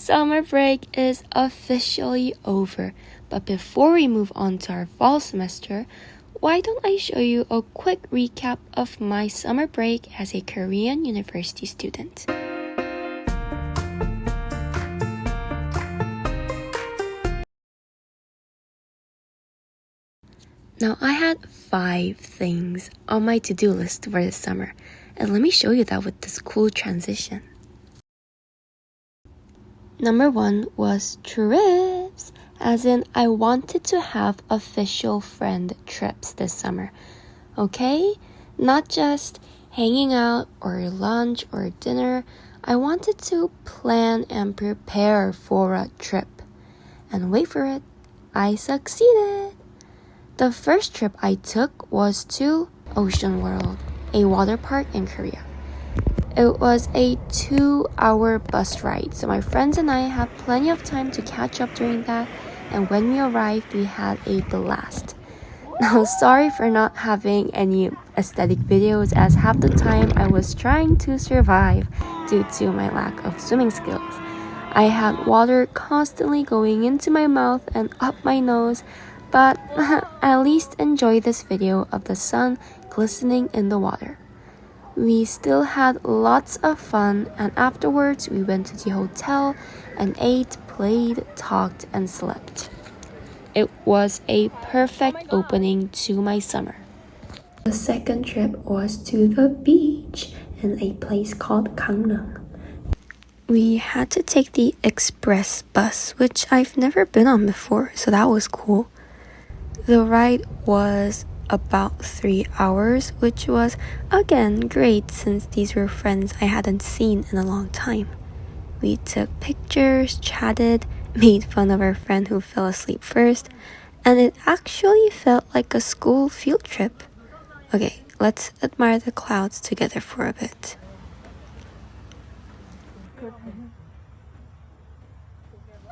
Summer break is officially over, but before we move on to our fall semester, why don't I show you a quick recap of my summer break as a Korean university student. Now, I had 5 things on my to-do list for this summer, and let me show you that with this cool transition. Number 1 was trips, as in I wanted to have official friend trips this summer, okay? Not just hanging out or lunch or dinner. I wanted to plan and prepare for a trip. And wait for it, I succeeded! The first trip I took was to Ocean World, a water park in Korea. It was a 2-hour bus ride, so my friends and I had plenty of time to catch up during that, and when we arrived, we had a blast. Now, sorry for not having any aesthetic videos, as half the time I was trying to survive due to my lack of swimming skills. I had water constantly going into my mouth and up my nose, but at least enjoy this video of the sun glistening in the water. We still had lots of fun, and afterwards we went to the hotel and ate, played, talked, and slept. It was a perfect opening to my summer. The second trip was to the beach in a place called Gangneung. We had to take the express bus, which I've never been on before, so that was cool. The ride was about 3 hours, which was again great since these were friends I hadn't seen in a long time. We took pictures, chatted, made fun of our friend who fell asleep first, and it actually felt like a school field trip. Okay, let's admire the clouds together for a bit.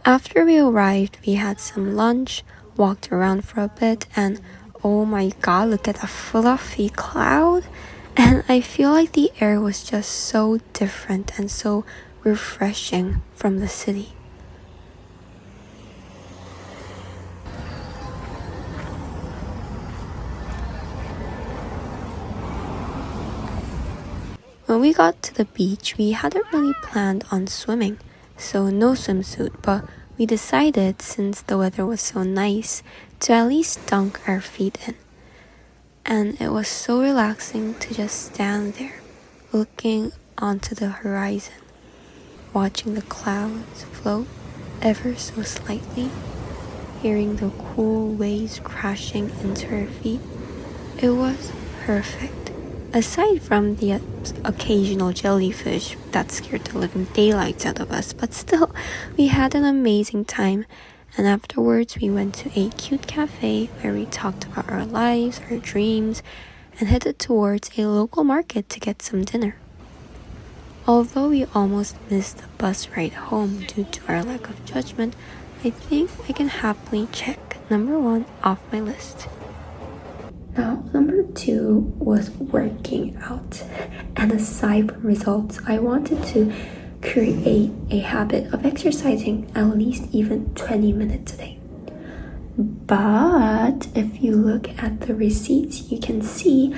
After we arrived, we had some lunch, walked around for a bit, and oh my god, look at that fluffy cloud! And I feel like the air was just so different and so refreshing from the city. When we got to the beach, we hadn't really planned on swimming, so no swimsuit, but we decided, since the weather was so nice, to at least dunk our feet in. And it was so relaxing to just stand there, looking onto the horizon, watching the clouds float ever so slightly, hearing the cool waves crashing into our feet. It was perfect. Aside from the occasional jellyfish that scared the living daylights out of us, but still, we had an amazing time. And afterwards, we went to a cute cafe where we talked about our lives, our dreams, and headed towards a local market to get some dinner. Although we almost missed the bus ride home due to our lack of judgment, I think I can happily check number 1 off my list. Now, number 2 was working out. And aside from results, I wanted to create a habit of exercising at least even 20 minutes a day. But if you look at the receipts, you can see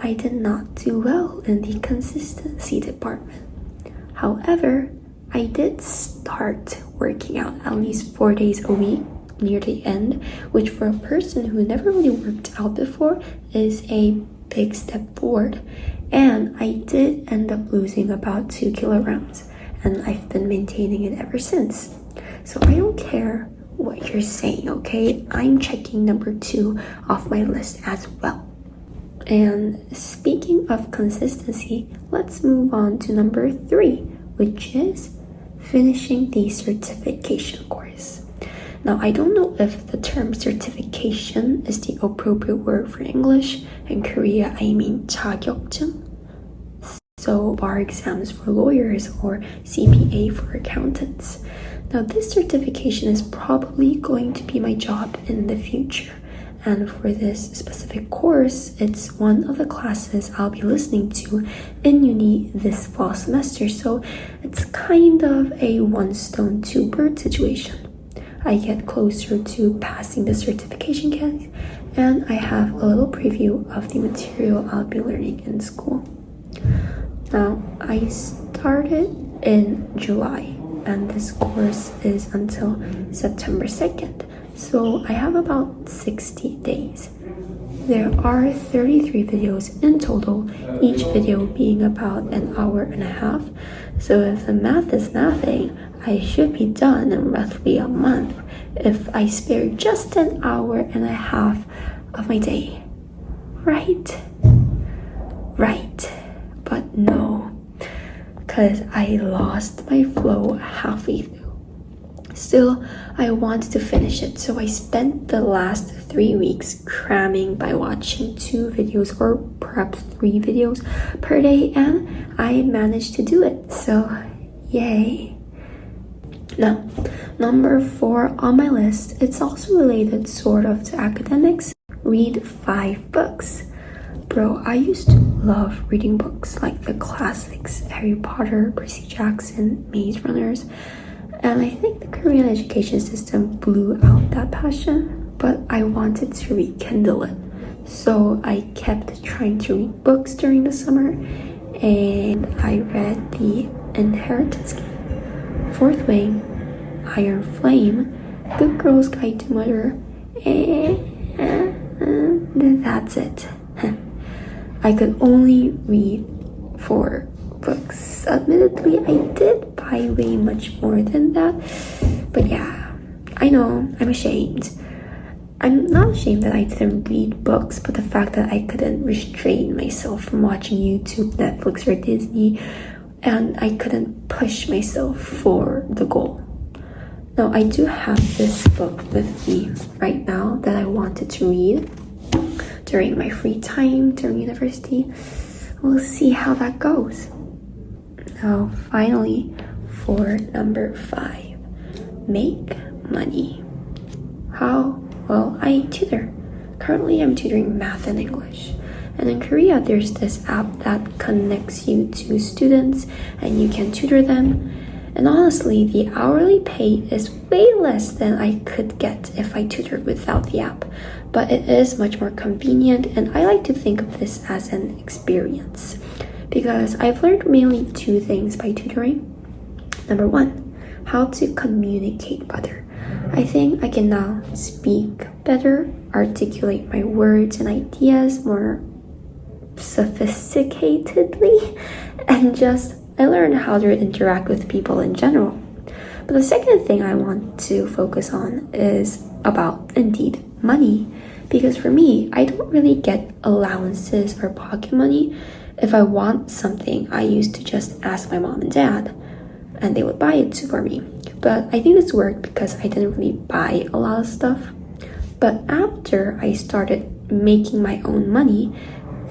I did not do well in the consistency department. However, I did start working out at least 4 days a week near the end, which for a person who never really worked out before is a big step forward. And I did end up losing about 2 kilograms, and I've been maintaining it ever since. So I don't care what you're saying, okay? I'm checking number 2 off my list as well. And speaking of consistency, let's move on to number 3, which is finishing the certification course. Now, I don't know if the term certification is the appropriate word for English. In Korea, I mean 자격증. So bar exams for lawyers or CPA for accountants. Now, this certification is probably going to be my job in the future, and for this specific course, it's one of the classes I'll be listening to in uni this fall semester, so it's kind of a one stone, two bird situation. I get closer to passing the certification case, and I have a little preview of the material I'll be learning in school. Now, I started in July, and this course is until September 2nd, so I have about 60 days. There are 33 videos in total, each video being about an hour and a half, so if the math is mathing, I should be done in roughly a month if I spare just an hour and a half of my day. Right? But no, because I lost my flow halfway through. Still, I wanted to finish it, so I spent the last 3 weeks cramming by watching 2 videos or perhaps 3 videos per day, and I managed to do it, so yay. Now, number 4 on my list, it's also related sort of to academics. Read 5 books. Bro, I used to love reading books like the classics, Harry Potter, Percy Jackson, Maze Runners, and I think the Korean education system blew out that passion, but I wanted to rekindle it. So I kept trying to read books during the summer, and I read The Inheritance Game, Fourth Wing, Iron Flame, Good Girl's Guide to Murder, and that's it. I could only read 4 books. Admittedly, I did buy way much more than that, but yeah, I know, I'm ashamed. I'm not ashamed that I didn't read books, but the fact that I couldn't restrain myself from watching YouTube, Netflix, or Disney, and I couldn't push myself for the goal. Now, I do have this book with me right now that I wanted to read during my free time during university. We'll see how that goes. Now, finally, for number 5, make money. How? Well, I tutor. Currently, I'm tutoring math and English. And in Korea, there's this app that connects you to students and you can tutor them. And honestly, the hourly pay is way less than I could get if I tutored without the app. But it is much more convenient, and I like to think of this as an experience. Because I've learned mainly 2 things by tutoring. Number 1, how to communicate better. I think I can now speak better, articulate my words and ideas more sophisticatedly, and I learned how to interact with people in general. But the second thing I want to focus on is about, indeed, money. Because for me, I don't really get allowances or pocket money. If I want something, I used to just ask my mom and dad, and they would buy it for me. But I think this worked because I didn't really buy a lot of stuff. But after I started making my own money,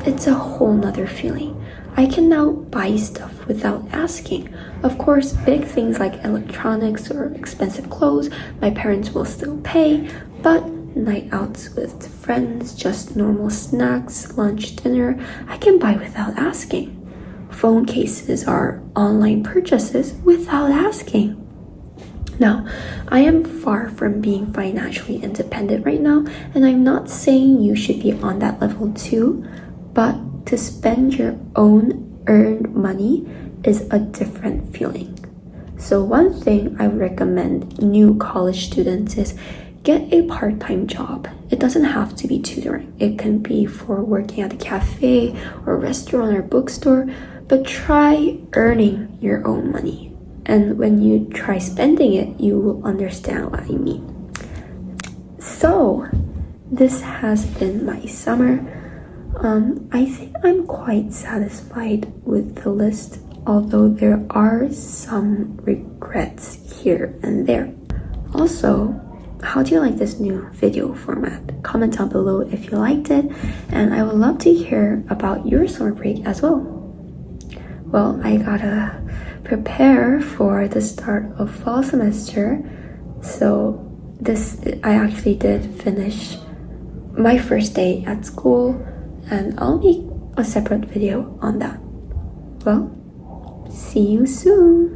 it's a whole nother feeling. I can now buy stuff without asking. Of course, big things like electronics or expensive clothes, my parents will still pay, but night outs with friends, just normal snacks, lunch, dinner, I can buy without asking. Phone cases are online purchases without asking. Now, I am far from being financially independent right now, and I'm not saying you should be on that level too, but to spend your own earned money is a different feeling. So one thing I would recommend new college students is get a part-time job. It doesn't have to be tutoring. It can be for working at a cafe or restaurant or bookstore, but try earning your own money. And when you try spending it, you will understand what I mean. So, this has been my summer. I think I'm quite satisfied with the list, although there are some regrets here and there. Also, how do you like this new video format? Comment down below if you liked it, and I would love to hear about your summer break as well. Well, I gotta prepare for the start of fall semester, so I actually did finish my first day at school, and I'll make a separate video on that. Well, see you soon.